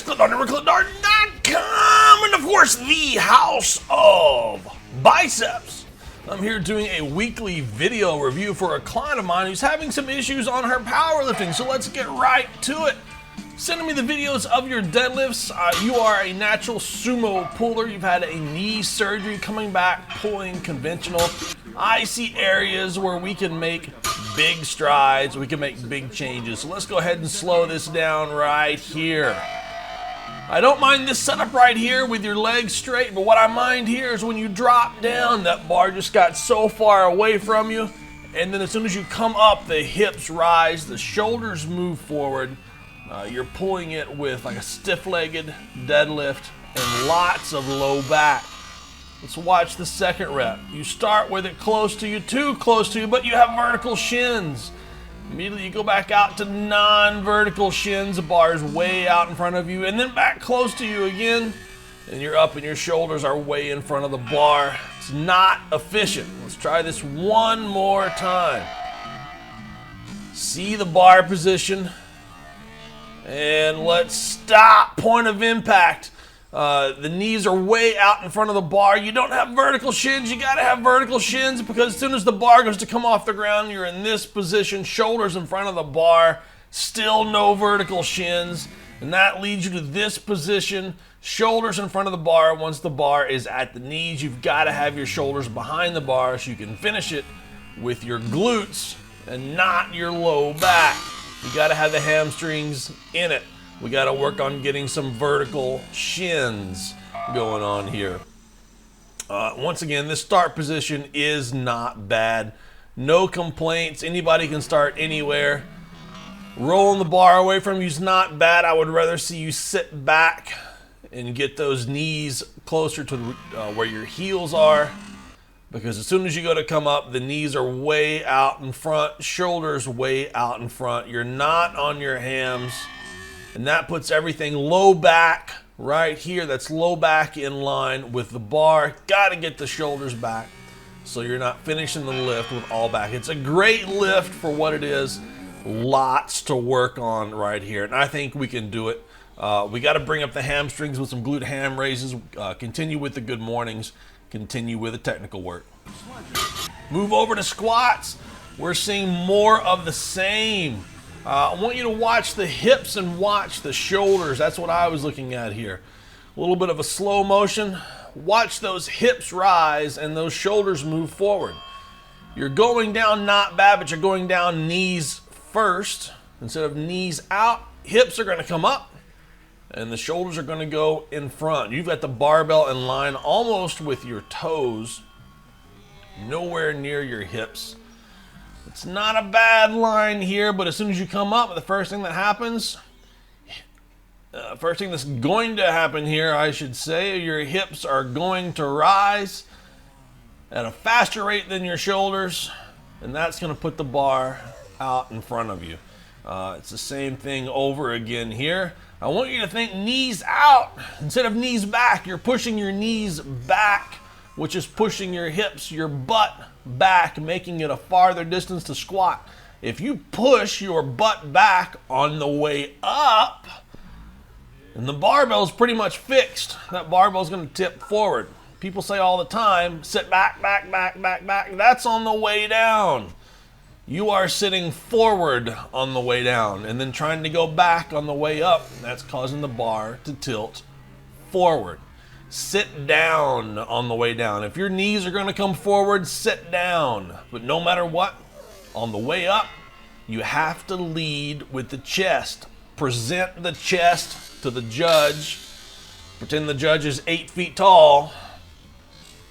guys, ClickDart.com, and of course, the House of Biceps. I'm here doing a weekly video review for a client of mine who's having some issues on her powerlifting, so let's get right to it. Sending me the videos of your deadlifts. You are a natural sumo puller. You've had a knee surgery, coming back, pulling conventional. I see areas where we can make big strides, we can make big changes. So let's go ahead and slow this down right here. I don't mind this setup right here with your legs straight, but what I mind here is when you drop down, that bar just got so far away from you, and then as soon as you come up, the hips rise, the shoulders move forward. You're pulling it with like a stiff-legged deadlift and lots of low back. Let's watch the second rep. You start with it close to you, too close to you, but you have vertical shins. Immediately you go back out to non-vertical shins. The bar is way out in front of you, and then back close to you again, and you're up and your shoulders are way in front of the bar. It's not efficient. Let's try this one more time. See the bar position, and let's stop. Point of impact. The knees are way out in front of the bar. You don't have vertical shins. You got to have vertical shins because as soon as the bar goes to come off the ground, you're in this position, shoulders in front of the bar, still no vertical shins. And that leads you to this position, shoulders in front of the bar. Once the bar is at the knees, you've got to have your shoulders behind the bar so you can finish it with your glutes and not your low back. You got to have the hamstrings in it. We got to work on getting some vertical shins going on here. Once again, this start position is not bad. No complaints. Anybody can start anywhere. Rolling the bar away from you is not bad. I would rather see you sit back and get those knees closer to where your heels are, because as soon as you go to come up, the knees are way out in front, shoulders way out in front. You're not on your hams. And that puts everything low back right here. That's low back in line with the bar. Got to get the shoulders back so you're not finishing the lift with all back. It's a great lift for what it is. Lots to work on right here. And I think we can do it. We got to bring up the hamstrings with some glute ham raises. Continue with the good mornings. Continue with the technical work. Move over to squats. We're seeing more of the same. I want you to watch the hips and watch the shoulders. That's what I was looking at here. A little bit of a slow motion. Watch those hips rise and those shoulders move forward. You're going down not bad, but you're going down knees first. Instead of knees out, hips are going to come up and the shoulders are going to go in front. You've got the barbell in line almost with your toes, nowhere near your hips. It's not a bad line here, but as soon as you come up, the first thing that happens, first thing that's going to happen here, I should say, your hips are going to rise at a faster rate than your shoulders, and that's going to put the bar out in front of you. It's the same thing over again here. I want you to think knees out instead of knees back. You're pushing your knees back, which is pushing your hips, your butt back, making it a farther distance to squat. If you push your butt back on the way up, and the barbell is pretty much fixed, that barbell is going to tip forward. People say all the time, sit back, back, back, back, back. That's on the way down. You are sitting forward on the way down and then trying to go back on the way up. That's causing the bar to tilt forward. Sit down on the way down. If your knees are going to come forward, sit down. But no matter what, on the way up, you have to lead with the chest. Present the chest to the judge. Pretend the judge is 8 feet tall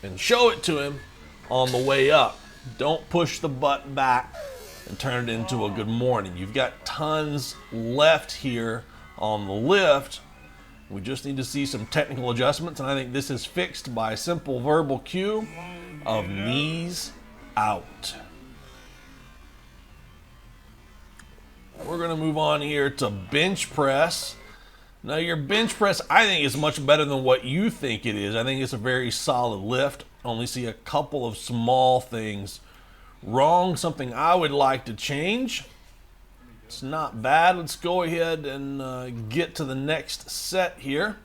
and show it to him on the way up. Don't push the butt back and turn it into a good morning. You've got tons left here on the lift. We just need to see some technical adjustments, and I think this is fixed by a simple verbal cue of knees out. We're going to move on here to bench press. Now your bench press, I think, is much better than what you think it is. I think it's a very solid lift. Only see a couple of small things wrong. Something I would like to change It's not bad. Let's go ahead and get to the next set here.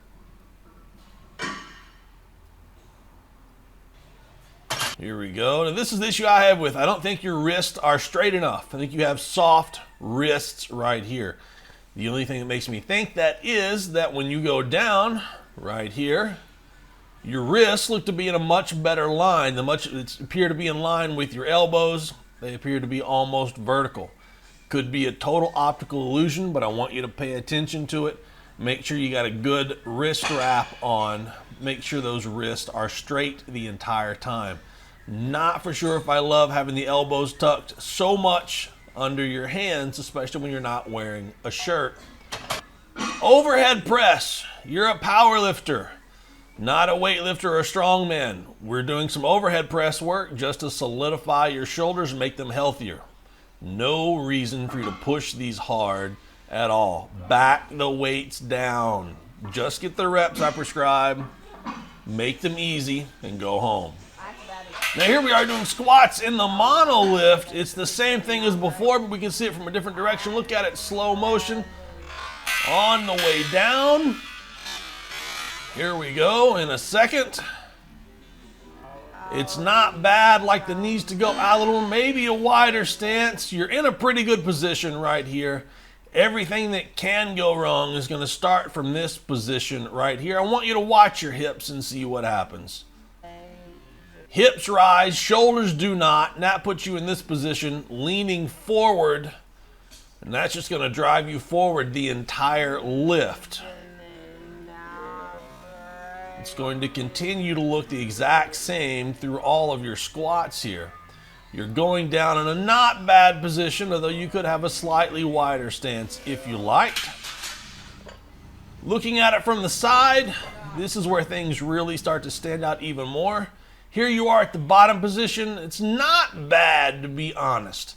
Here we go. Now this is the issue I have with, I don't think your wrists are straight enough. I think you have soft wrists right here. The only thing that makes me think that is that when you go down right here, your wrists look to be in a much better line. They appear to be in line with your elbows. They appear to be almost vertical. Could be a total optical illusion, but I want you to pay attention to it. Make sure you got a good wrist wrap on. Make sure those wrists are straight the entire time. Not for sure if I love having the elbows tucked so much under your hands, especially when you're not wearing a shirt. Overhead press. You're a power lifter, not a weightlifter or a strongman. We're doing some overhead press work just to solidify your shoulders and make them healthier. No reason for you to push these hard at all. Back the weights down. Just get the reps I prescribe, make them easy, and go home. Now here we are doing squats in the monolift. It's the same thing as before, but we can see it from a different direction. Look at it, slow motion. On the way down. Here we go in a second. It's not bad, like the knees to go out a little, maybe a wider stance. You're in a pretty good position right here. Everything that can go wrong is going to start from this position right here. I want you to watch your hips and see what happens. Hips rise, shoulders do not, and that puts you in this position, leaning forward, and that's just going to drive you forward the entire lift. It's going to continue to look the exact same through all of your squats here. You're going down in a not bad position, although you could have a slightly wider stance if you liked. Looking at it from the side, this is where things really start to stand out even more. Here you are at the bottom position. It's not bad, to be honest,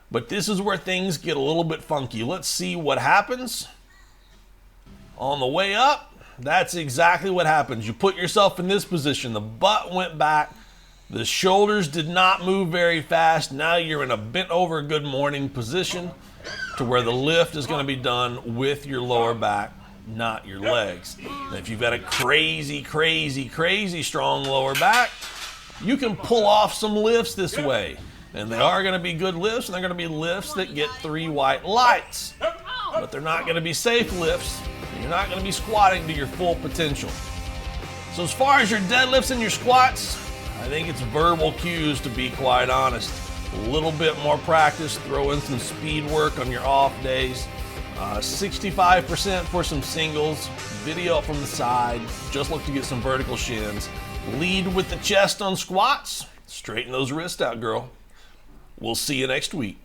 but this is where things get a little bit funky. Let's see what happens. On the way up, that's exactly what happens. You put yourself in this position. The butt went back. The shoulders did not move very fast. Now you're in a bent over good morning position to where the lift is going to be done with your lower back, not your legs. Now, if you've got a crazy, crazy, crazy strong lower back, you can pull off some lifts this way. And they are going to be good lifts, and they're going to be lifts that get 3 white lights. But they're not going to be safe lifts. You're not going to be squatting to your full potential. So as far as your deadlifts and your squats, I think it's verbal cues, to be quite honest. A little bit more practice, throw in some speed work on your off days. 65% for some singles, video up from the side, just look to get some vertical shins. Lead with the chest on squats, straighten those wrists out, girl. We'll see you next week.